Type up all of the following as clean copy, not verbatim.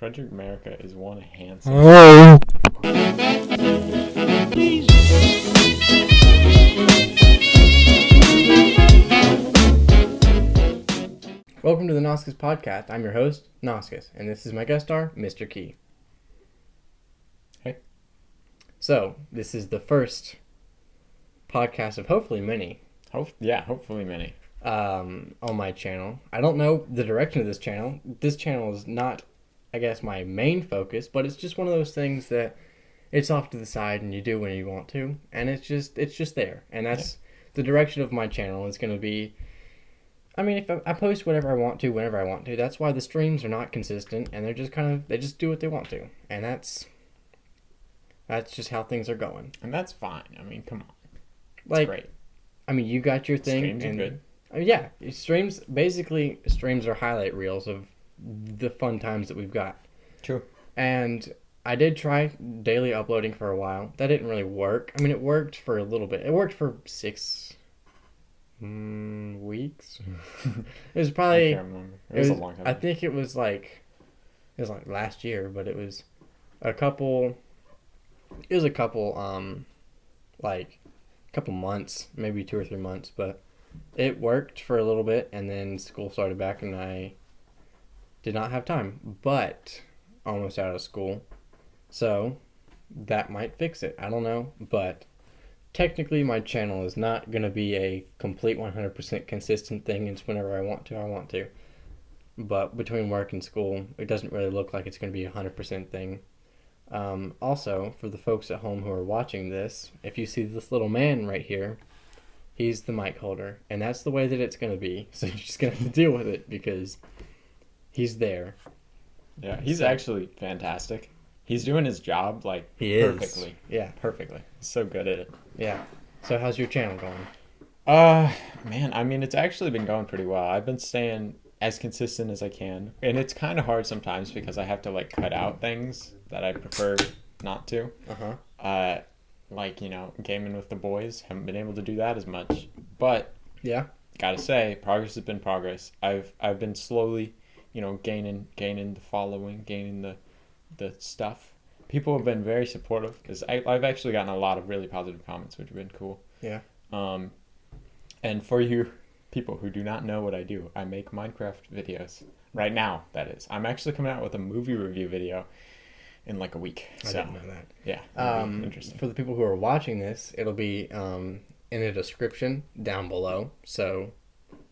Frederick America is one handsome. Oh. Welcome to the Noscas podcast. I'm your host, Noscas, and this is my guest star, Mrkey. Hey. So, this is the first podcast of hopefully many. Hopefully many. On my channel. I don't know the direction of this channel. This channel is not, I guess, my main focus, but it's just one of those things that it's off to the side and you do when you want to, and it's just there. And that's the direction of my channel is going to be. I mean, if I post whatever I want to, whenever I want to, that's why the streams are not consistent, and they're just they just do what they want to, and that's just how things are going. And that's fine. I mean, come on. It's great. I mean, you got your thing. Streams are good. Yeah, streams are highlight reels of the fun times that we've got. True. And I did try daily uploading for a while. That didn't really work. I mean, it worked for a little bit. It worked for 6 weeks. It was probably. I can't remember. It was a long time. I think it was like last year, but it was a couple. It was a couple months, maybe 2 or 3 months, but it worked for a little bit, and then school started back, and I did not have time. But almost out of school, so that might fix it. I don't know, but. Technically, my channel is not going to be a complete 100% consistent thing. It's whenever I want to. But between work and school, it doesn't really look like it's going to be a 100% thing. Also, for the folks at home who are watching this, if you see this little man right here, he's the mic holder. And that's the way that it's going to be. So you're just going to have to deal with it because he's there. Yeah, he's actually fantastic. He's doing his job, perfectly. Yeah, perfectly. He's so good at it. Yeah. So how's your channel going? Man, I mean, it's actually been going pretty well. I've been staying as consistent as I can. And it's kind of hard sometimes because I have to, cut out things that I prefer not to. Uh-huh. Gaming with the boys. Haven't been able to do that as much. But, yeah, gotta say, progress has been progress. I've been slowly, gaining the following, gaining the stuff. People have been very supportive because I've actually gotten a lot of really positive comments, which have been cool. Yeah. And for you people who do not know what I do, I make Minecraft videos right now. That is, I'm actually coming out with a movie review video in a week. I didn't know that. Yeah. Interesting. For the people who are watching this, it'll be in the description down below. So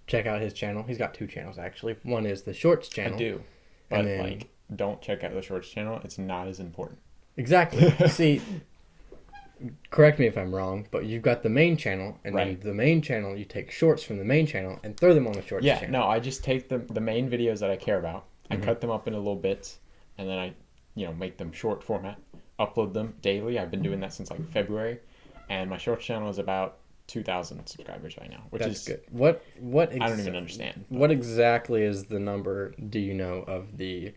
check out his channel. He's got 2 channels actually. One is the Shorts channel. I do, but don't check out the Shorts channel. It's not as important. Exactly. See, correct me if I'm wrong, but you've got the main channel, and then the main channel, you take shorts from the main channel and throw them on the Shorts channel. Yeah, no, I just take the main videos that I care about, I cut them up into little bits, and then I, make them short format, upload them daily. I've been doing that since February, and my Shorts channel is about 2,000 subscribers right now, which is good. What I don't even understand. What exactly is the number? Do you know of the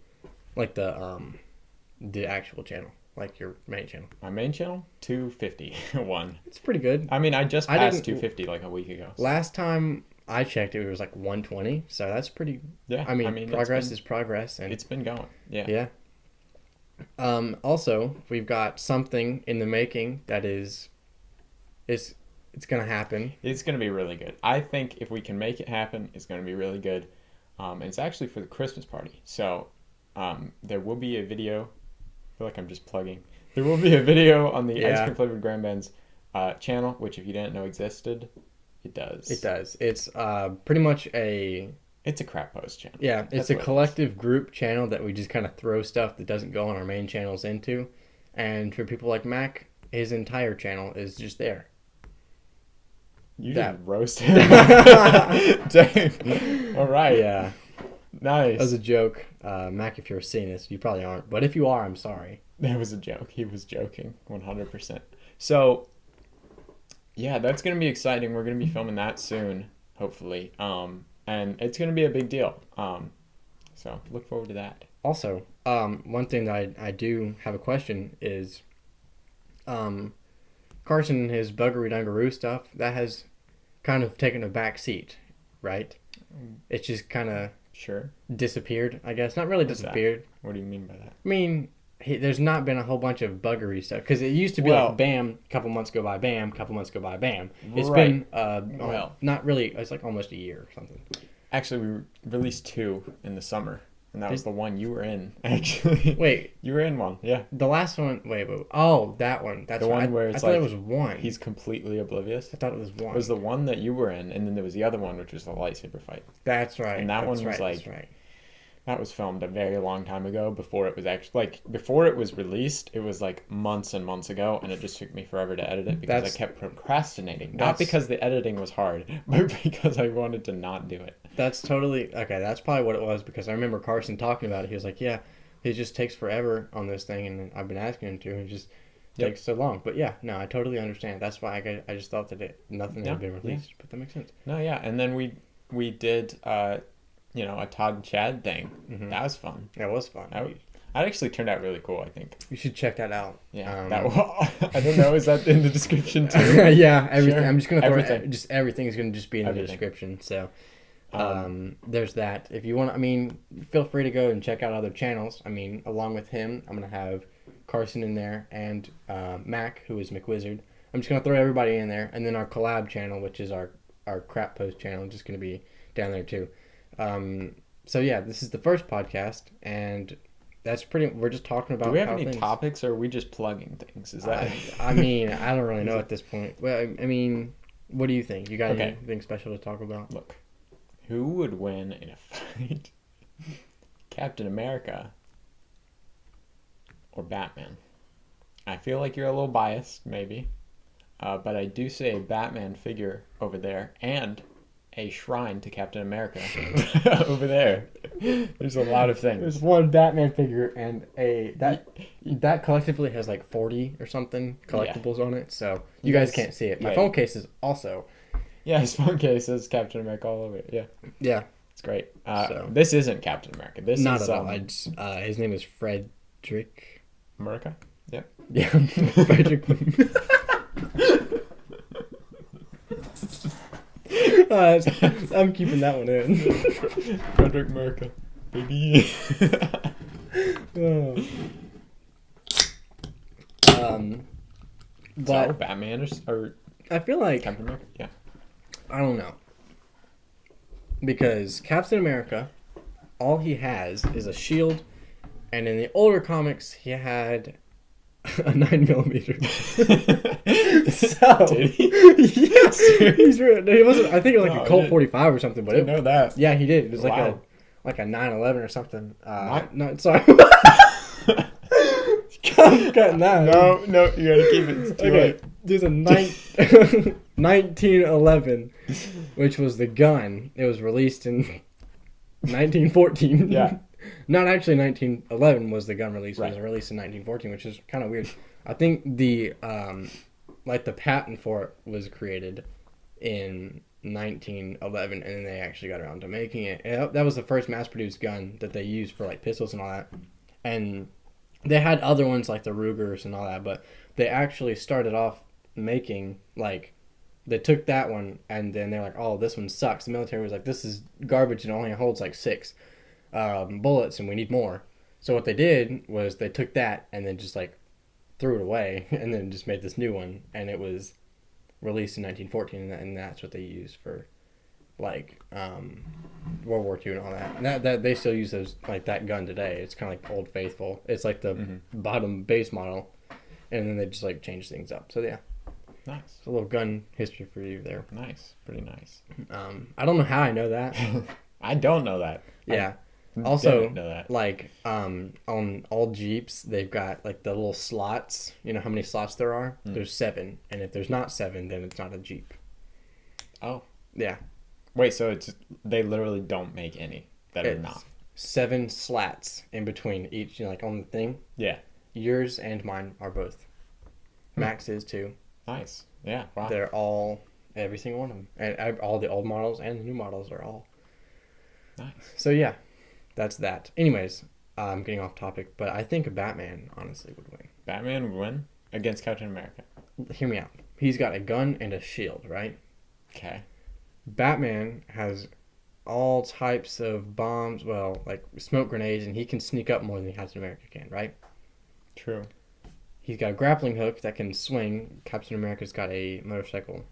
actual channel, your main channel? My main channel, 251. It's pretty good. I mean, I just passed 250 a week ago. Last time I checked, it was 120. So that's pretty. Yeah. I mean progress is progress, and it's been going. Yeah. Yeah. Also, we've got something in the making that it's gonna happen. It's gonna be really good. I think if we can make it happen, it's gonna be really good. And it's actually for the Christmas party. So, there will be a video. I feel like I'm just plugging. There will be a video on the Icecream flavored grandbands channel, which if you didn't know existed, it does. It does. It's pretty much It's a crap post channel. Yeah, it's a collective group channel that we just kind of throw stuff that doesn't go on our main channels into. And for people like Mac, his entire channel is just there. You just roasted him. Dang. All right. Yeah. Nice. That was a joke. Mac, if you're seeing this, you probably aren't. But if you are, I'm sorry. That was a joke. He was joking 100%. So, yeah, that's going to be exciting. We're going to be filming that soon, hopefully. And it's going to be a big deal. So, look forward to that. Also, one thing that I do have a question is Carson and his Buggery Dungaroo stuff, that has kind of taken a back seat, right? It's just kind of Sure. disappeared, I guess. Not really What's that? disappeared. What do you mean by that? I mean, there's not been a whole bunch of buggery stuff because it used to be Well- like bam, couple months go by, bam, couple months go by, bam. It's Right. been Well. not really. It's like almost a year or something. Actually, we released 2 in the summer, and that was Did- the one you were in. Actually, Wait, you were in one. Yeah. the last one. Wait. Oh, that one. That's The right. one where I it's thought it like was one. He's completely oblivious. I thought it was one. It was the one that you were in, and then there was the other one, which was the lightsaber fight. That's right. And that that's one was right, like- That's right. That was filmed a very long time ago before it was actually like before it was released. It was like months and months ago, and it just took me forever to edit it because That's- I kept procrastinating. Not that's- because the editing was hard, but because I wanted to not do it. That's totally okay. That's probably what it was because I remember Carson talking about it. He was like, "Yeah, it just takes forever on this thing," and I've been asking him to, and it just Yep. takes so long. But yeah, no, I totally understand. That's why I just thought that nothing Yeah, had been released, but that makes sense. No, yeah, and then we did a Todd and Chad thing. Mhm. That was fun. That was fun. That actually turned out really cool. I think. You should check that out. Yeah. I don't know. Is that in the description too? Yeah, everything. Sure. I'm just gonna throw Everything. everything's gonna just be in the Everything. description. So. Um, There's that. If you want, I mean, feel free to go and check out other channels. I mean, along with him, I'm gonna have Carson in there and Mac, who is McWizard. I'm just gonna throw everybody in there, and then our collab channel, which is our crap post channel, just gonna be down there too. So yeah, this is the first podcast, and that's pretty. We're just talking about. do we have how any things- topics, or are we just plugging things? Is that? I mean, I don't really know at this point. Well, I mean, what do you think? You got Okay. anything special to talk about? Look, who would win in a fight? Captain America or Batman? I feel like you're a little biased, maybe, but I do say a Batman figure over there and a shrine to Captain America over there. There's a lot of things. There's one Batman figure and that collectively has like 40 or something collectibles on it. So you guys Yes. can't see it. My Yeah. phone case is also. Yeah, his phone case says Captain America all over it. Yeah, Yeah, it's great. So- This isn't Captain America. This not is at all. His name is Frederick. Mrkey. Yeah, Frederick. I'm keeping that one in. Frederick Mrkey, baby. So, But Batman or I feel like Captain America? Yeah. I don't know. Because Captain America, all he has is a shield, and in the older comics, he had a 9mm. So, Did he? yes, he wasn't. I think it was like Oh, a Colt yeah. 45 or something, but Didn't know that. yeah, he did. It was Wow. like a 911 or something. What? No, sorry. I'm cutting that. No, you gotta keep it. It's too Okay, late. there's a 1911, which was the gun. It was released in 1914. Yeah. Not actually 1911 was the gun release. It was Right. released in 1914, which is kind of weird. I think the the patent for it was created in 1911, and then they actually got around to making it. And that was the first mass-produced gun that they used for like pistols and all that. And they had other ones like the Rugers and all that, but they actually started off making like they took that one and then they're like, oh, this one sucks. The military was like, this is garbage and only holds like 6 bullets and we need more. So what they did was they took that and then just like threw it away and then just made this new one, and it was released in 1914, and that's what they used for like World War II and all that. And that they still use those, like that gun today. It's kind of like Old Faithful. It's like the bottom base model, and then they just like change things up. So yeah, Nice. it's a little gun history for you there. Nice. Pretty nice. I don't know how I know that. I don't know that. Yeah. I Also, didn't know that. like on all Jeeps, they've got like the little slots. You know how many slots there are? There's 7, and if there's not 7, then it's not a Jeep. Oh. Yeah, Wait, so they literally don't make any that are it's not. 7 slats in between each. You know, like on the thing. Yeah. Yours and mine are both. Max is too. Nice. Yeah. Wow. They're all every single one of them, and all the old models and the new models are all. Nice. So yeah, that's that. Anyways, I'm getting off topic, but I think Batman honestly would win. Batman would win against Captain America. Hear me out. He's got a gun and a shield, right? Okay. Batman has all types of bombs, well, like smoke grenades, and he can sneak up more than Captain America can, right? True. He's got a grappling hook that can swing. Captain America's got a motorcycle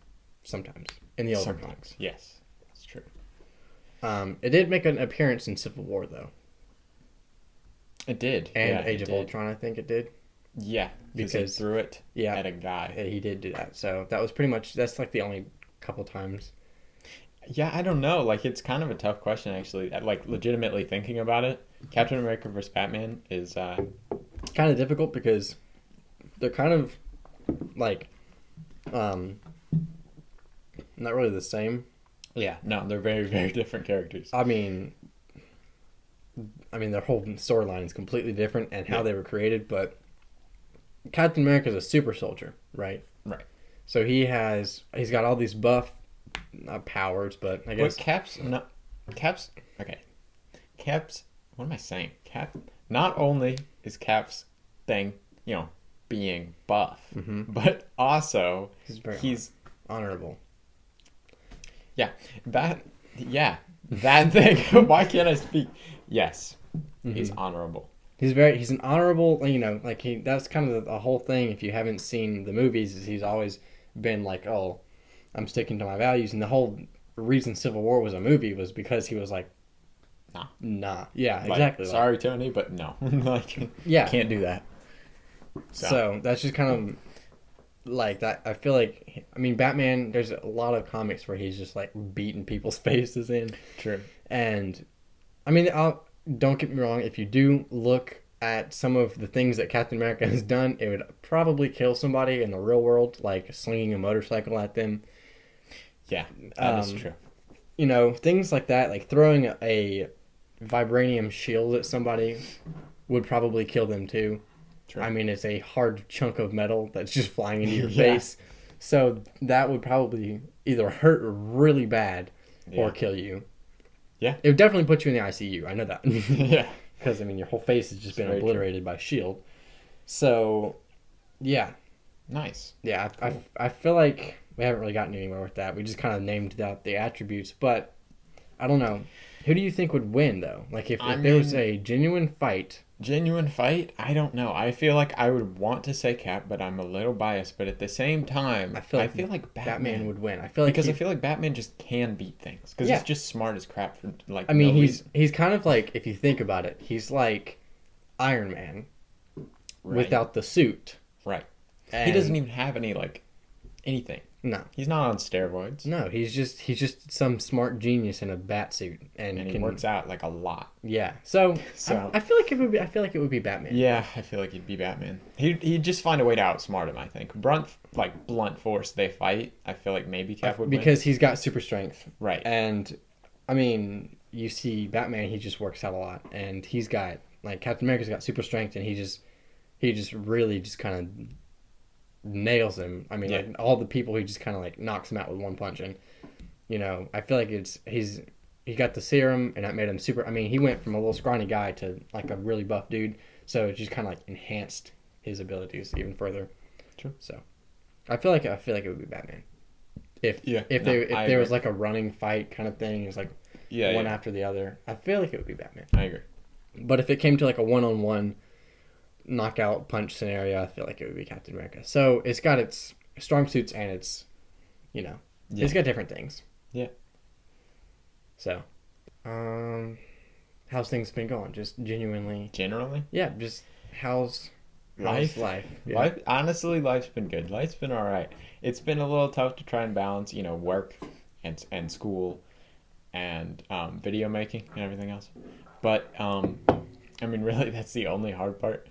sometimes in the older Sometimes. comics. Yes, it's true. It did make an appearance in Civil War, though. It did. And yeah, Age of Ultron, I think it did. Yeah, because he threw it at a guy. Yeah, he did do that. So that was pretty much, that's like the only couple times. Yeah, I don't know. Like, it's kind of a tough question, actually. Like, legitimately thinking about it, Captain America vs. Batman is... kind of difficult because they're kind of, like, not really the same. Yeah, no, they're very, very different characters. I mean, their whole storyline is completely different and how they were created, but Captain America is a super soldier, right? Right. So he's got all these buff, not powers, but I guess... But Cap's, what am I saying? Not only is Cap's thing, being buff, but also he's honorable. Yeah, that thing. Why can't I speak? Yes, he's honorable. He's an honorable, that's kind of the whole thing. If you haven't seen the movies, is he's always been like, oh, I'm sticking to my values. And the whole reason Civil War was a movie was because he was like, nah. Yeah, like, exactly. Sorry, Tony, but no. Can't do that. So that's just kind of like that. I feel like, Batman, there's a lot of comics where he's just like beating people's faces in. True. And don't get me wrong, if you do look at some of the things that Captain America has done, it would probably kill somebody in the real world, like slinging a motorcycle at them. Yeah, that is true. Things like that, like throwing a vibranium shield at somebody would probably kill them too. True. It's a hard chunk of metal that's just flying into your face. So that would probably either hurt really bad or kill you. Yeah. It would definitely put you in the ICU. I know that. Yeah. Because, your whole face has just been obliterated by S.H.I.E.L.D. So, yeah. Nice. Yeah, cool. I feel like we haven't really gotten anywhere with that. We just kind of named out the attributes. But, I don't know. Who do you think would win, though? Like, if there was a genuine fight... Genuine fight? I don't know. I feel like I would want to say Cap, but I'm a little biased. But at the same time, I feel like Batman would win. I feel like Batman just can beat things. Because he's just smart as crap for, like, he's kind of like, if you think about it, he's like Iron Man without the suit. Right. And he doesn't even have any, anything. No. He's not on steroids. No, he's just some smart genius in a bat suit, and he works out a lot. Yeah. So I feel like it would be Batman. Yeah, I feel like he'd be Batman. He'd just find a way to outsmart him, I think. Blunt force they fight. I feel like maybe Cap would win. Because he's got super strength. Right. And you see Batman, he just works out a lot, and he's got Captain America's got super strength, and he just really just kind of nails him. All the people, he just kind of knocks him out with one punch. And I feel like he got the serum, and that made him super. He went from a little scrawny guy to a really buff dude, so it just kind of enhanced his abilities even further. True. So I feel like it would be Batman if there was a running fight kind of thing. It's one after the other. I feel like it would be Batman. I agree. But if it came to a one-on-one knockout punch scenario, I feel like it would be Captain America. So it's got its strong suits and it's it's got different things. Yeah. So how's things been going? Just generally yeah, just how's life? Yeah. Life, honestly, life's been good. Life's been all right. It's been a little tough to try and balance work and school and video making and everything else, but really that's the only hard part.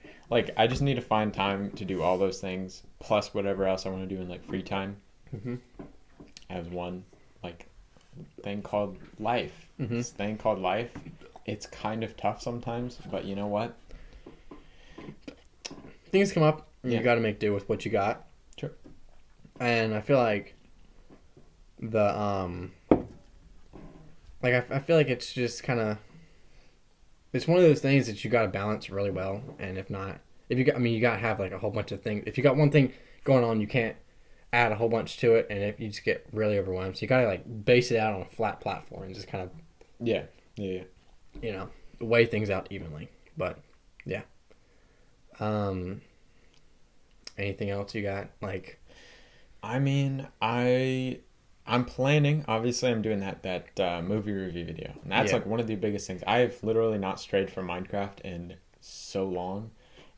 I just need to find time to do all those things, plus whatever else I want to do in free time. Mm-hmm. As one thing called life. Mm-hmm. This thing called life. It's kind of tough sometimes, but you know what? Things come up, and you got to make do with what you got. Sure. And I feel like I feel like it's just kind of. It's one of those things that you got to balance really well, and if you got to have a whole bunch of things. If you got one thing going on, you can't add a whole bunch to it, and if you just get really overwhelmed. So you got to base it out on a flat platform and just kind of Yeah. Yeah. You know, weigh things out evenly. But yeah. Um, anything else you got? Like, I mean, I'm planning. Obviously, I'm doing that movie review video, and that's yeah. like one of the biggest things. I've literally not strayed from Minecraft in so long,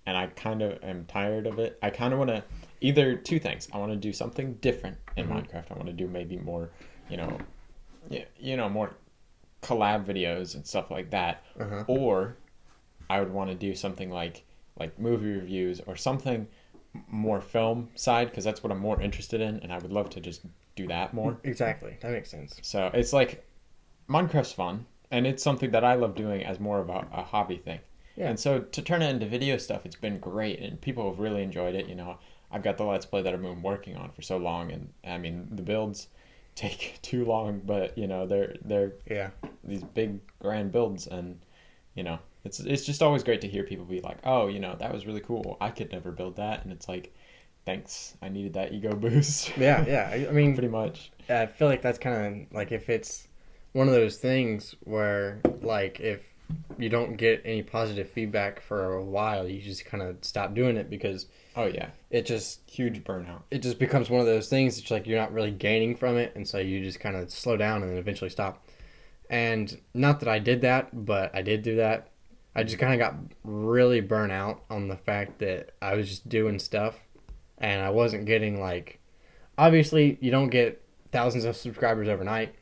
and I kind of am tired of it. I kind of want to either two things. I want to do something different in Minecraft. I want to do maybe more, you know, more collab videos and stuff like that, or I would want to do something like movie reviews or something more film side because that's what I'm more interested in, and I would love to just do that more. Exactly. That makes sense. So it's like Minecraft's fun, and it's something that I love doing as more of a hobby thing. Yeah. And so to turn it into video stuff, it's been great, and people have really enjoyed it. I've got the Let's Play that I've been working on for so long, and I mean the builds take too long, but they're Yeah. these big grand builds, and it's just always great to hear people be like, oh, that was really cool. I could never build that, and it's like, thanks, I needed that ego boost. Yeah, yeah. I mean, pretty much. I feel like that's kind of like if it's one of those things where like if you don't get any positive feedback for a while, you just kind of stop doing it because Oh yeah, it just huge burnout. it just becomes one of those things. It's like you're not really gaining from it, and so you just kind of slow down and then eventually stop. And not that I did that, but I did do that. I just kind of got really burnt out on the fact that I was just doing stuff and I wasn't getting like, obviously you don't get thousands of subscribers overnight.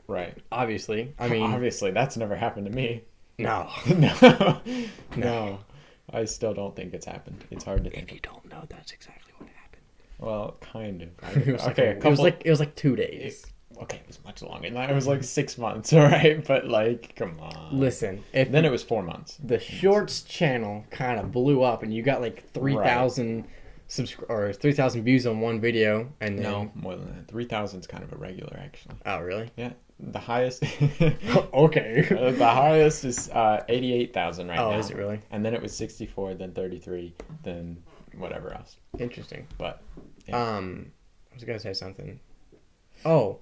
Right. Obviously. I mean, obviously that's never happened to me. no. No. I still don't think it's happened. It's hard to think. If you don't know, that's exactly what happened. Well, kind of. It was like 2 days. Okay, it was much longer than that. It was like 6 months, all right? But like, come on. Listen, then it was 4 months. The Shorts channel kind of blew up, and you got like 3,000 or 3,000 views on one video, and then... No, more than that. 3,000 is kind of a regular, actually. Oh, really? Yeah, the highest. Okay. The highest is 88,000 right now. Oh, is it really? And then it was 64, then 33, then whatever else. Interesting. But yeah. I was gonna say something. Oh.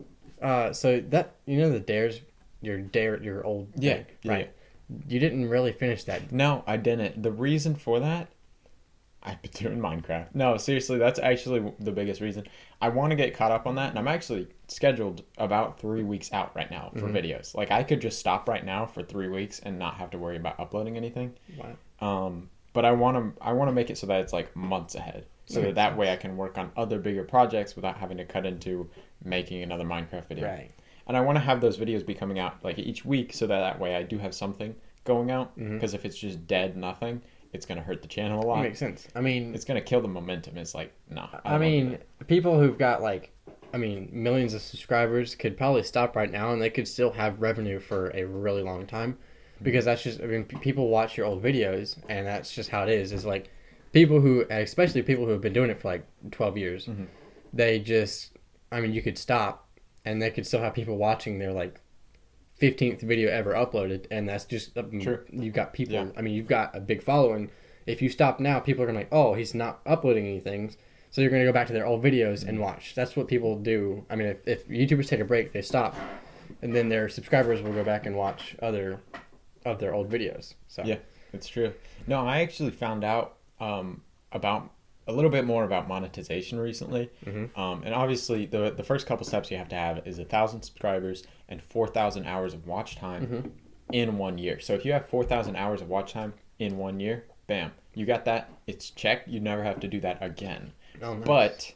So that the dares, your old thing, right? Yeah. You didn't really finish that. No, I didn't. The reason for that, I've been doing Minecraft. No, seriously, that's actually the biggest reason. I want to get caught up on that, and I'm actually scheduled about 3 weeks out right now for videos. Like I could just stop right now for 3 weeks and not have to worry about uploading anything. Wow. But I want to make it so that it's like months ahead, so that way I can work on other bigger projects without having to cut into making another Minecraft video. Right. And I want to have those videos be coming out like each week, so that way I do have something going out. Because if it's just dead nothing, it's gonna hurt the channel a lot. That makes sense. I mean, it's gonna kill the momentum. It's like, no. I mean, people who've got millions of subscribers could probably stop right now, and they could still have revenue for a really long time. Because that's just, people watch your old videos, and that's just how it is. It's like especially people who have been doing it for like 12 years, they just, you could stop, and they could still have people watching their like 15th video ever uploaded, and that's just, True. You've got people, you've got a big following. If you stop now, people are going to be like, oh, he's not uploading anything. So you're going to go back to their old videos and watch. That's what people do. I mean, if YouTubers take a break, they stop, and then their subscribers will go back and watch other of their old videos. So yeah, it's true. No, I actually found out about a little bit more about monetization recently. And obviously the first couple steps you have to have is 1,000 subscribers and 4,000 hours of watch time in 1 year. So if you have 4,000 hours of watch time in 1 year, bam, you got that. It's checked. You never have to do that again. Oh, nice. But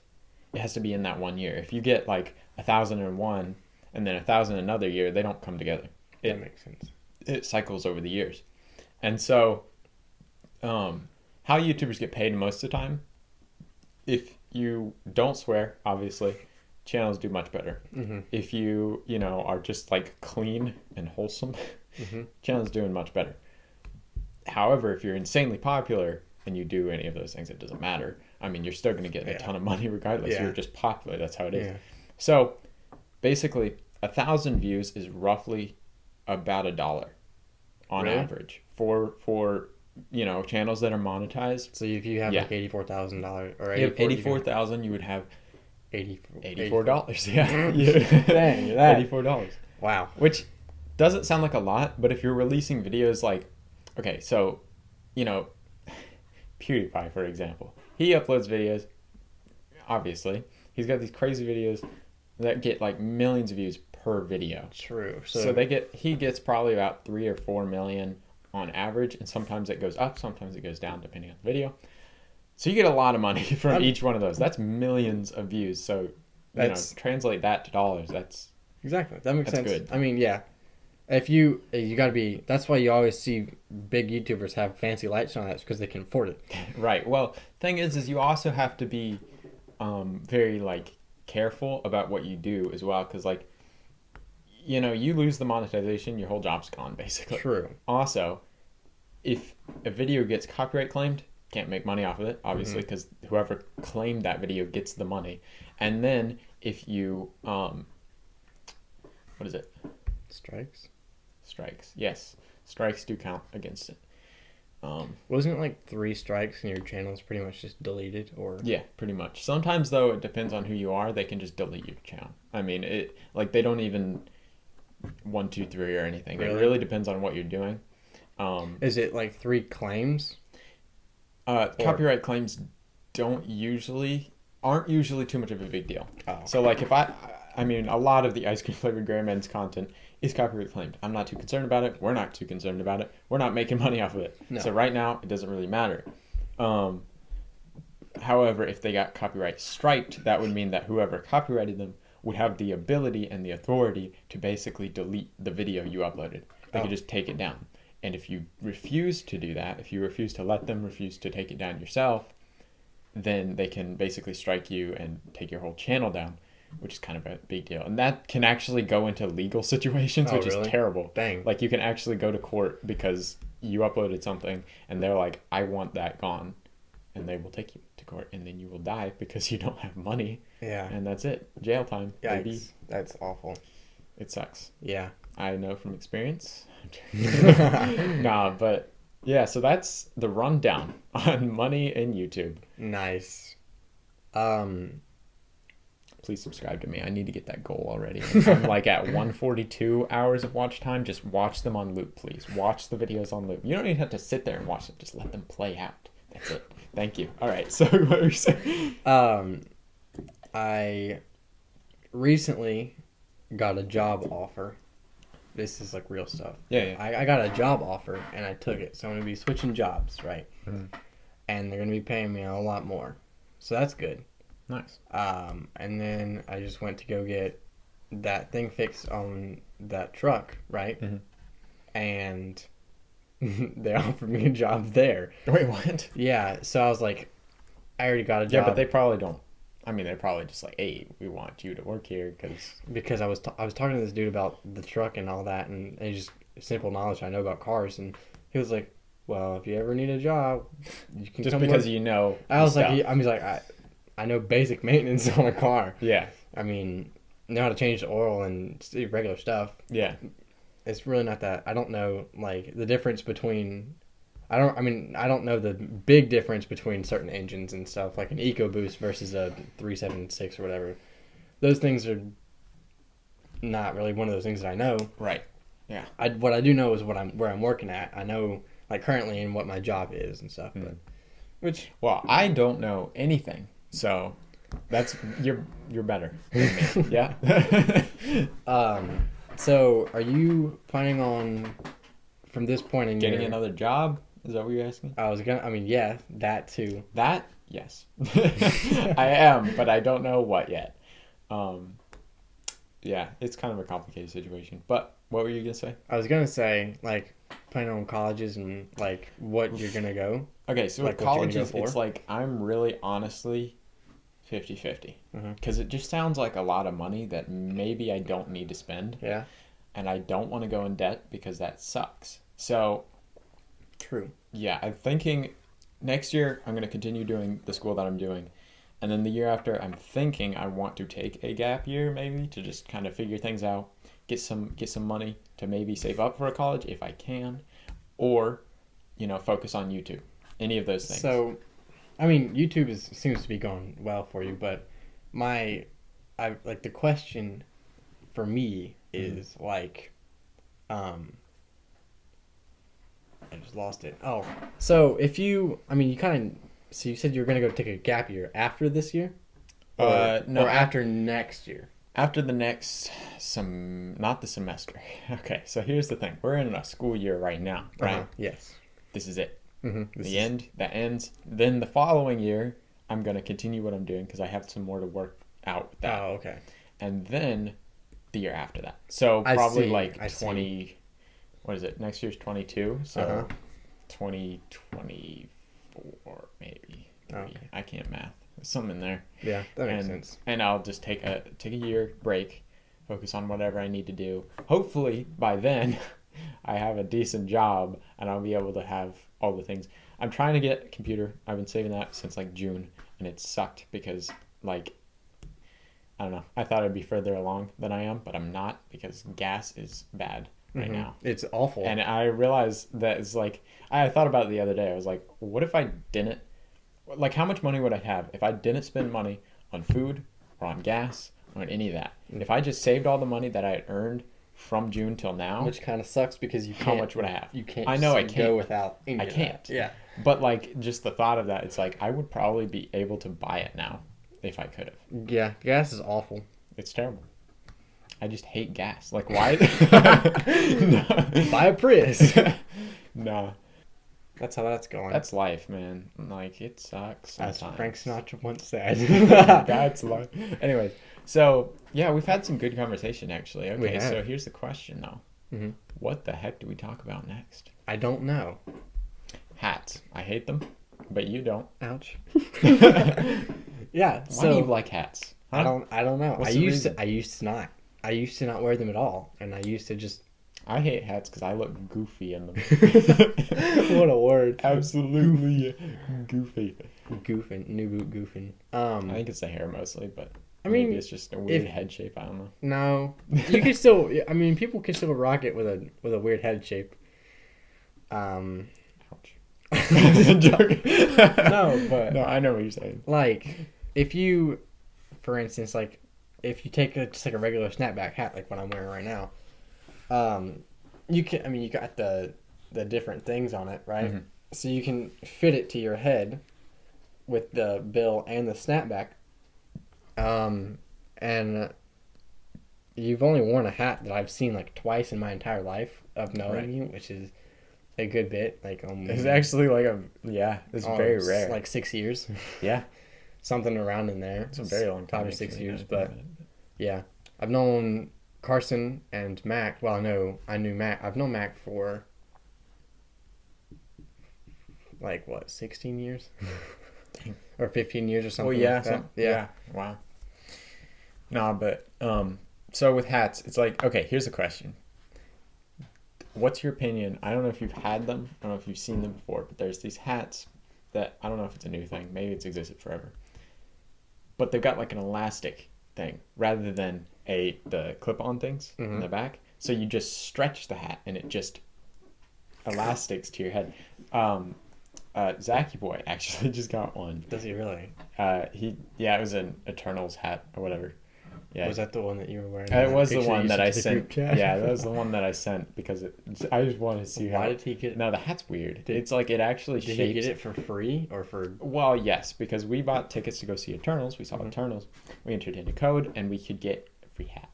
it has to be in that 1 year. If you get like 1,001 and then 1,000 another year, they don't come together. That makes sense. It cycles over the years. And so how YouTubers get paid most of the time, if you don't swear, obviously, channels do much better. If you are just like clean and wholesome, channels doing much better. However, if you're insanely popular and you do any of those things, it doesn't matter. You're still going to get a ton of money regardless. You're just popular. That's how it is. So basically 1,000 views is roughly about $1 on average for channels that are monetized. So if you have like $84,000 or 84,000, you would have $84. Yeah. Dang, that. $84. Wow. Which doesn't sound like a lot, but if you're releasing videos like, okay, so, you know, PewDiePie, for example, he uploads videos, obviously. He's got these crazy videos that get like millions of views per video. True. So he gets probably about 3 or 4 million on average, and sometimes it goes up, sometimes it goes down depending on the video. So you get a lot of money from each one of those. That's millions of views. So translate that to dollars. That's exactly, that makes sense. Good. I mean, yeah. If you got to be, that's why you always see big YouTubers have fancy lights on that, because they can afford it. Right. Well, thing is you also have to be very like careful about what you do as well, because like, you know, you lose the monetization, your whole job's gone basically. True. Also, if a video gets copyright claimed, can't make money off of it, obviously, because whoever claimed that video gets the money. And then if you what is it? Strikes. Yes, strikes do count against it. Wasn't it like 3 strikes and your channel's pretty much just deleted? Or yeah, pretty much. Sometimes though, it depends on who you are. They can just delete your channel. I mean, it like they don't even 1, 2, 3 or anything. Really? It really depends on what you're doing. Is it like 3 claims? Copyright claims aren't usually too much of a big deal. Oh. So like if I mean a lot of the ice cream flavored grandbands content is copyright claimed. I'm not too concerned about it. We're not too concerned about it. We're not making money off of it. No. So right now it doesn't really matter. However, if they got copyright striked, that would mean that whoever copyrighted them would have the ability and the authority to basically delete the video you uploaded. They could just take it down. And if you refuse to do that, if you refuse to let them refuse to take it down yourself, then they can basically strike you and take your whole channel down, which is kind of a big deal. And that can actually go into legal situations, which really? is terrible. Dang. Like you can actually go to court because you uploaded something and they're like, I want that gone. And they will take you to court and then you will die because you don't have money. Yeah. And that's it. Jail time. Yikes. Baby. That's awful. It sucks. Yeah. I know from experience. Nah, but yeah, so that's the rundown on money in YouTube. Nice. Please subscribe to me. I need to get that goal already. I'm like at 142 hours of watch time. Just watch them on loop, please. Watch the videos on loop. You don't even have to sit there and watch them. Just let them play out. That's it. Thank you. All right. So what were you saying? I recently got a job offer. This is like real stuff. Yeah. I got a job offer and I took it. So I'm going to be switching jobs, right? Mm-hmm. And they're going to be paying me a lot more. So that's good. Nice. And then I just went to go get that thing fixed on that truck, right? Mm-hmm. And they offered me a job there. Wait, what? Yeah. So I was like, I already got a job. Yeah, but they probably don't. I mean, they're probably just like, hey, we want you to work here because I was talking to this dude about the truck and all that, and just simple knowledge I know about cars, and he was like, well, if you ever need a job, you can just come because work. you know. I was like, I know basic maintenance on a car. Yeah. I mean, know how to change the oil and regular stuff. Yeah. It's really not that. I don't know like the difference between. I don't know the big difference between certain engines and stuff, like an EcoBoost versus a 376 or whatever. Those things are not really one of those things that I know. Right. Yeah. What I do know is where I'm working at. I know like currently and what my job is and stuff. But well, I don't know anything, so that's you're better than me. Yeah. So are you planning on from this point in getting another job? Is that what you're asking? Yeah, that too. That, yes. I am, but I don't know what yet. Yeah, it's kind of a complicated situation. But what were you going to say? I was going to say, like, planning on colleges and, like, what you're going to go. Okay, so like with colleges, it's like I'm really honestly 50-50. Because it just sounds like a lot of money that maybe I don't need to spend. Yeah. And I don't want to go in debt because that sucks. So... True. Yeah, I'm thinking next year I'm going to continue doing the school that I'm doing. And then the year after, I'm thinking I want to take a gap year maybe to just kind of figure things out, get some money to maybe save up for a college if I can, or, focus on YouTube. Any of those things. So, I mean, YouTube seems to be going well for you, but the question for me is like, I just lost it. Oh, so if you, I mean, so you said you were gonna go take a gap year after this year, No, or after next year. after the next not the semester. Okay, so here's the thing: we're in a school year right now, right? Yes. This is it. Mm-hmm. That ends. Then the following year, I'm gonna continue what I'm doing because I have some more to work out with that. Oh, okay. And then the year after that. So I probably see, like I see. 20. What is it? Next year's 22. So 2024 maybe. Oh, okay. I can't math. There's something in there. Yeah, that makes sense. And I'll just take a year break, focus on whatever I need to do. Hopefully by then I have a decent job and I'll be able to have all the things. I'm trying to get a computer. I've been saving that since like June, and it sucked because like I don't know. I thought I'd be further along than I am, but I'm not because gas is bad right now. It's awful. And I realized that it's like I thought about it the other day. I was like, what if I didn't, like, how much money would I have if I didn't spend money on food or on gas or on any of that? If I just saved all the money that I had earned from June till now, Which kind of sucks because you can't. how much would I have? You can't. I know I go can't. without. Any I of can't. that. Yeah. But like just the thought of that, it's like I would probably be able to buy it now if I could have. Yeah. Gas is awful. It's terrible. I just hate gas. Like why? Buy a Prius. No. That's how that's going. That's life, man. Like it sucks. As Sometimes. Frank Sinatra once said. That's life. Anyway, so yeah, we've had some good conversation actually. We Okay, have. so here's the question though. Mhm. What the heck do we talk about next? I don't know. Hats. I hate them, but you don't. Ouch. Yeah. Why do you like hats? I don't know. What's I the used reason? to. I used to not. I used to not wear them at all, and I used to just. I hate hats because I look goofy in them. What a word. Absolutely goofy. Goofing, new boot goofing. I think it's the hair mostly, but I mean, maybe it's just a weird head shape. I don't know. no, you can still. I mean, people can still rock it with a weird head shape. Ouch. No, but no, I know what you're saying. like, if you, for instance, like, if you take just like a regular snapback hat, like what I'm wearing right now, you can. I mean, you got the different things on it, right? Mm-hmm. So you can fit it to your head with the bill and the snapback. And you've only worn a hat that I've seen like twice in my entire life of knowing you, which is a good bit. Like It's actually like it's very rare. Like 6 years, Yeah, something around in there. it's a very long time. 5 or 6 actually, years, now that I but think about it. yeah, I've known Carson and Mac. Well, no, I knew Mac. I've known Mac for like what, 16 years or 15 years or something. Well, yeah, like that. yeah. Wow. Nah, but so with hats, it's like, okay, here's a question. What's your opinion? I don't know if you've had them. I don't know if you've seen them before, but there's these hats that I don't know if it's a new thing. Maybe it's existed forever. But they've got like an elastic thing rather than the clip-on things in the back. So you just stretch the hat and it just elastics to your head. Zachy Boy actually just got one. Does he really? It was an Eternals hat or whatever. Yeah. Was that the one that you were wearing? It was the Picture one you that I to the group sent. chat? Yeah, that was the one that I sent because I just wanted to see how. Why did he get? No, the hat's weird. It's like it actually Did shapes. he get it for free or for? Well, yes, because we bought tickets to go see Eternals. We saw Eternals. We entered in a code and we could get a free hat.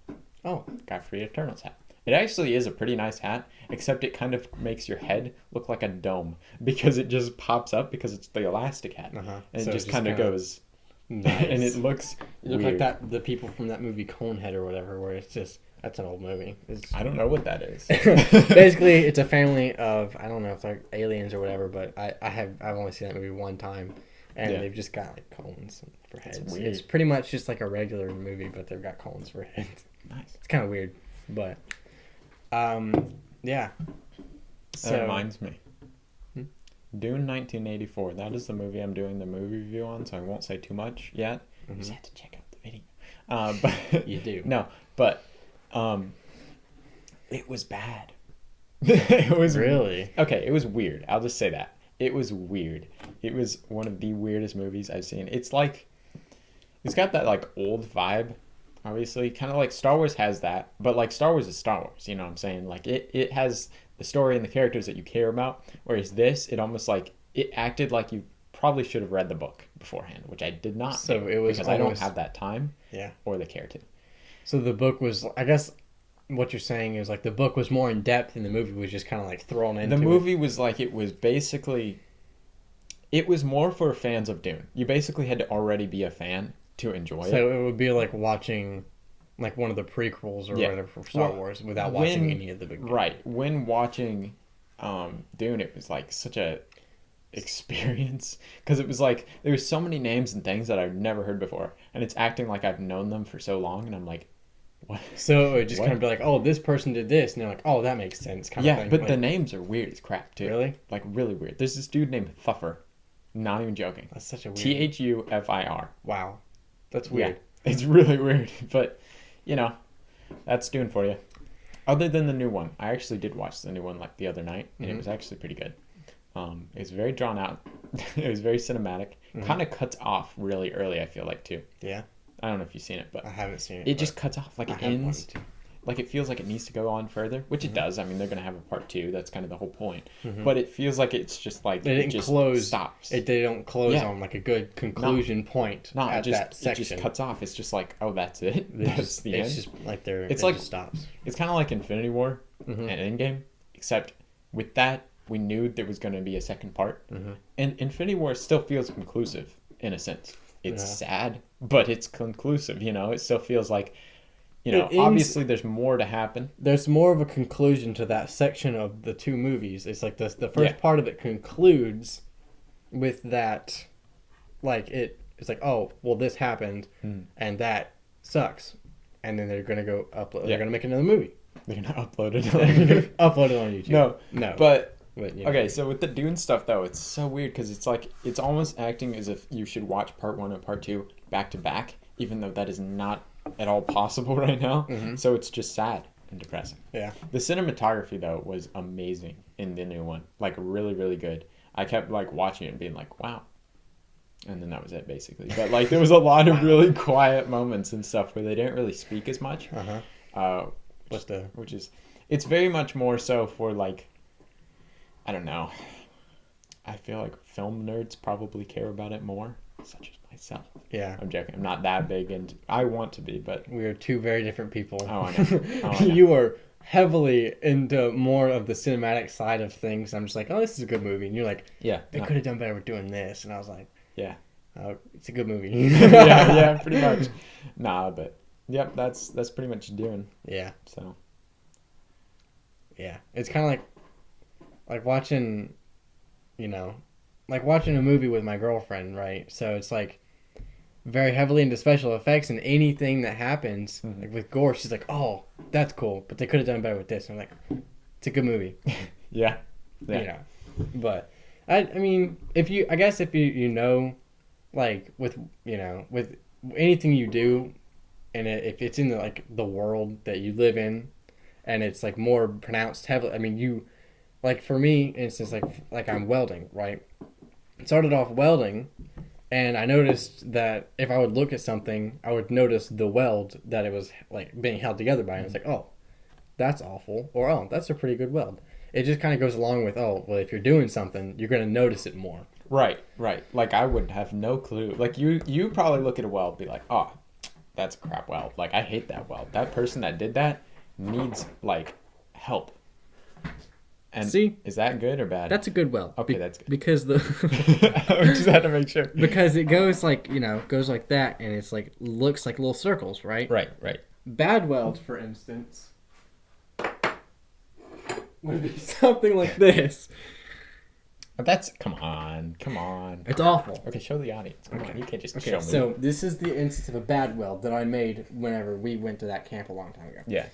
Oh, Got free Eternals hat. It actually is a pretty nice hat, except it kind of makes your head look like a dome because it just pops up because it's the elastic hat, and So it just kind of goes. nice. And it looks You look weird. like that the people from that movie Conehead or whatever, where it's just that's an old movie. I don't know what that is. Basically, it's a family of I don't know if they're aliens or whatever, but I've only seen that movie one time, and they've just got like cones for heads. weird. It's pretty much just like a regular movie, but they've got cones for heads. Nice. It's kind of weird, but yeah. That reminds me. Dune 1984. That is the movie I'm doing the movie review on, so I won't say too much yet. You just have to check out the video. But You do. No, but it was bad. It was Really? Okay, it was weird. I'll just say that. It was weird. It was one of the weirdest movies I've seen. It's like it's got that like old vibe obviously. Kind of like Star Wars has that, but like Star Wars is Star Wars. You know what I'm saying? Like it has the story and the characters that you care about. Whereas this, it almost like it acted like you probably should have read the book beforehand, which I did not. So it was because almost, I don't have that time. Yeah. Or the care to. So the book was, I guess, what you're saying is like the book was more in depth, and the movie was just kind of like thrown into. The movie was like it was basically. It was more for fans of Dune. You basically had to already be a fan to enjoy it. So it would be like watching like one of the prequels or whatever for Star Wars without watching any of the big. Right. When watching Dune, it was like such a experience because it was like there was so many names and things that I've never heard before, and it's acting like I've known them for so long, and I'm like, what? So it would just kind of be like, oh, this person did this, and they're like, oh, that makes sense, kind of thing. But like, the names are weird as crap too. Really? Like really weird. There's this dude named Thuffer. Not even joking. That's such a weird. Thufir. Wow, that's weird. Yeah, it's really weird, but you know, that's Dune for you. Other than the new one, I actually did watch the new one like the other night, and it was actually pretty good. It was very drawn out. It was very cinematic. Kind of cuts off really early, I feel like, too. Yeah. I don't know if you've seen it, but I haven't seen it. It just cuts off. Like, it ends. To. Like, it feels like it needs to go on further, which it does. I mean, they're going to have a part 2. That's kind of the whole point. But it feels like it's just like it just close. Stops. They don't close on like a good conclusion point at that section. It just cuts off. It's just like, oh, that's it? That's the end? It's just like it like, just stops. It's kind of like Infinity War and Endgame, except with that, we knew there was going to be a second part. And Infinity War still feels conclusive in a sense. It's sad, but it's conclusive, you know? It still feels like, you know, obviously there's more to happen. There's more of a conclusion to that section of the two movies. It's like the first part of it concludes with that, like, it's like, oh, well, this happened, and that sucks. And then they're going to go upload. They're going to make another movie. They're going to upload it. Upload it on YouTube. No. But you know. Okay, so with the Dune stuff, though, it's so weird because it's like, it's almost acting as if you should watch part 1 and part 2 back to back, even though that is not at all possible right now. So it's just sad and depressing. Yeah. The cinematography, though, was amazing in the new one. Like, really, really good. I kept, like, watching it and being like, wow. And then that was it, basically. But, like, there was a lot of really quiet moments and stuff where they didn't really speak as much. Which is, it's very much more so for, like, I don't know. I feel like film nerds probably care about it more, such as myself. Yeah. I'm joking. I'm not that big, and I want to be, but... We are two very different people. Oh, I know. You are heavily into more of the cinematic side of things. I'm just like, oh, this is a good movie. And you're like, they could have done better with doing this. And I was like, oh, it's a good movie. yeah, pretty much. Nah, but, yep, that's pretty much Dune. Yeah. So. Yeah. It's kind of like watching, you know, like watching a movie with my girlfriend, right? So it's like very heavily into special effects, and anything that happens, like with gore, she's like, oh, that's cool, but they could have done better with this. And I'm like, it's a good movie. Yeah. You know, but I mean, if you know, like with anything you do, and if it's in the world that you live in, and it's like more pronounced heavily, I mean, like for me, instance, like I'm welding, right? Started off welding, and I noticed that if I would look at something, I would notice the weld that it was like being held together by, and it's like, oh, that's awful, or oh, that's a pretty good weld. It just kind of goes along with, oh, well, if you're doing something, you're going to notice it more. Right. Like I would have no clue. Like you probably look at a weld and be like, oh, that's a crap weld. Like I hate that weld. That person that did that needs like help. And see, is that good or bad? That's a good weld. Okay, that's good. Because I just had to make sure. Because it goes like, goes like that, and it's like looks like little circles, right? Right. Bad weld, for instance, would be something like this. Come on. It's awful. Okay, show the audience. Come on, you can't just show me. So this is the instance of a bad weld that I made whenever we went to that camp a long time ago. Yeah.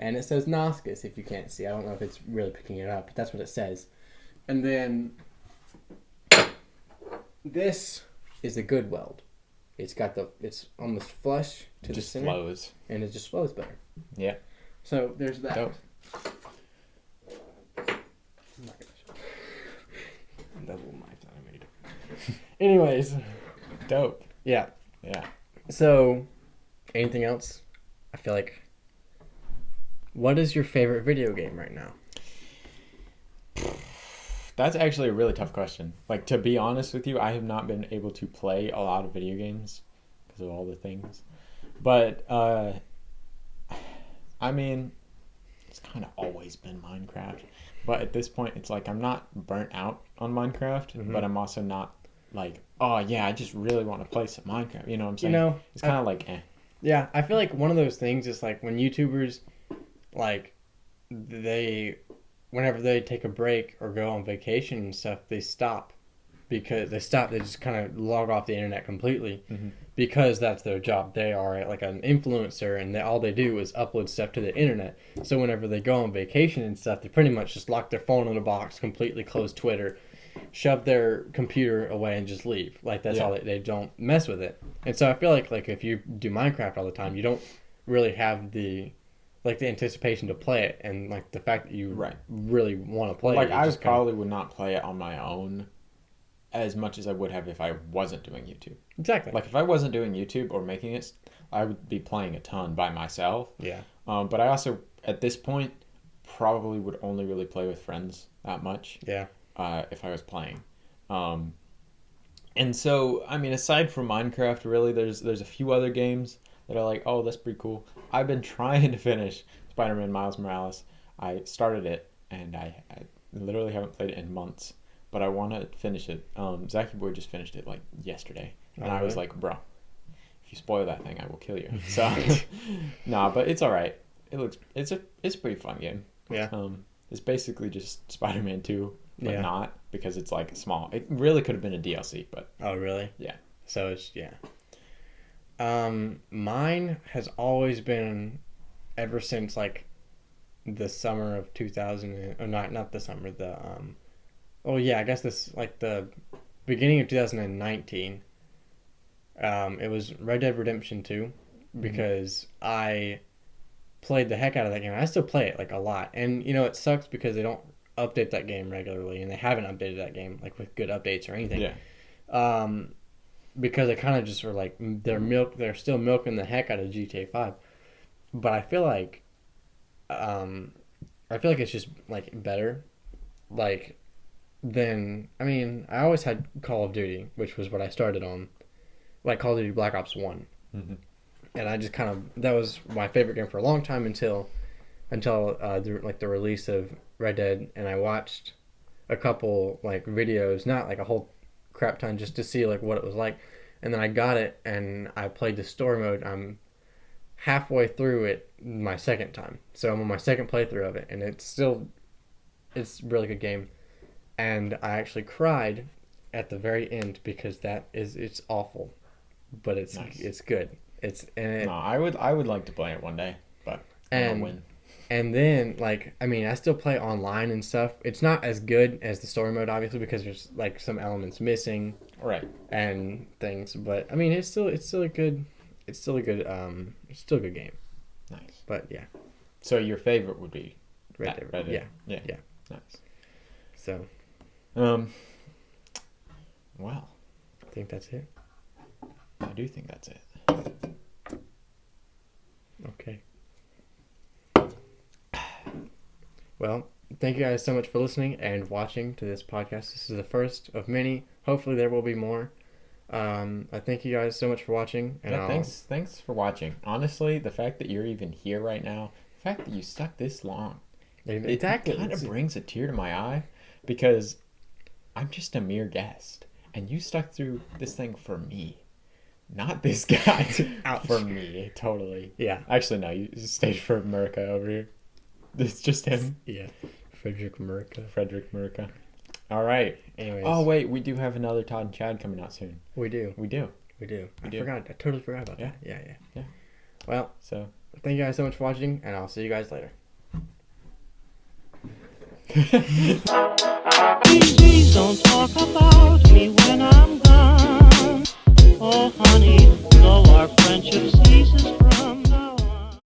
And it says Noscas, if you can't see. I don't know if it's really picking it up, but that's what it says. And then this is a good weld. It's almost flush to the center. It just flows. And it just flows better. Yeah. So there's that. Dope. Oh my gosh. That little knife that I made. Anyways. Dope. Yeah. Yeah. So, anything else I feel like, what is your favorite video game right now? That's actually a really tough question. Like, to be honest with you, I have not been able to play a lot of video games because of all the things. But, I mean, it's kind of always been Minecraft. But at this point, it's like I'm not burnt out on Minecraft, but I'm also not like, oh, yeah, I just really want to play some Minecraft. You know what I'm saying? It's kind of like, eh. Yeah, I feel like one of those things is like when YouTubers, like, whenever they take a break or go on vacation and stuff, they stop. They just kind of log off the internet completely because that's their job. They are like an influencer, and all they do is upload stuff to the internet. So whenever they go on vacation and stuff, they pretty much just lock their phone in a box, completely close Twitter, shove their computer away, and just leave. Like, that's all they don't mess with it. And so I feel like if you do Minecraft all the time, you don't really have the anticipation to play it, and like the fact that you really want to play like, it. I probably would not play it on my own as much as I would have if I wasn't doing YouTube. Exactly. Like, if I wasn't doing YouTube or making it, I would be playing a ton by myself. Yeah. But I also, at this point, probably would only really play with friends that much. Yeah. If I was playing. And so, I mean, aside from Minecraft, really, there's a few other games that are like, oh, that's pretty cool. I've been trying to finish Spider-Man Miles Morales. I started it, and I literally haven't played it in months. But I want to finish it. Zachy Boy just finished it like yesterday, and I was like, "Bro, if you spoil that thing, I will kill you." So, nah, but it's all right. It's a pretty fun game. Yeah. It's basically just Spider-Man 2, but Yeah. not because it's like small. It really could have been a DLC, but Oh, really? yeah. So it's mine has always been, ever since like the summer of 2000, or not the summer, I guess this, like, the beginning of 2019. It was Red Dead Redemption 2, because I played the heck out of that game. I still play it like a lot, and it sucks because they don't update that game regularly, and they haven't updated that game like with good updates or anything. Yeah. Because they kind of just were like, they're still milking the heck out of GTA 5, but I feel like it's just like better, like. Then, I mean, I always had Call of Duty, which was what I started on, like Call of Duty Black Ops 1. And I just that was my favorite game for a long time until the release of Red Dead, and I watched a couple like videos, not like a whole crap ton, just to see like what it was like. And then I got it, and I played the story mode. I'm halfway through it my second time. So I'm on my second playthrough of it, and it's a really good game. And I actually cried at the very end because it's awful, but it's Nice. It's good. No, I would like to play it one day, but I don't win. And then, like, I mean, I still play online and stuff. It's not as good as the story mode, obviously, because there's like some elements missing, Right. and things. But I mean, it's still a good game. Nice. But yeah, So your favorite would be Red Dead. Yeah. Yeah. Nice. So Well, I think that's it. I do think that's it. Okay. Well, thank you guys so much for listening and watching to this podcast. This is the first of many. Hopefully there will be more. I thank you guys so much for watching. And thanks for watching. Honestly, the fact that you're even here right now, the fact that you stuck this long, Exactly. it kind of brings a tear to my eye, because I'm just a mere guest, and you stuck through this thing for me, not this guy. For me, totally. Yeah. Actually, no, you stayed for Mrkey over here. It's just him. Yeah. Frederick Mrkey. All right. Anyways. Oh, wait, we do have another Todd and Chad coming out soon. We do. I totally forgot about that. Yeah. Well, so thank you guys so much for watching, and I'll see you guys later.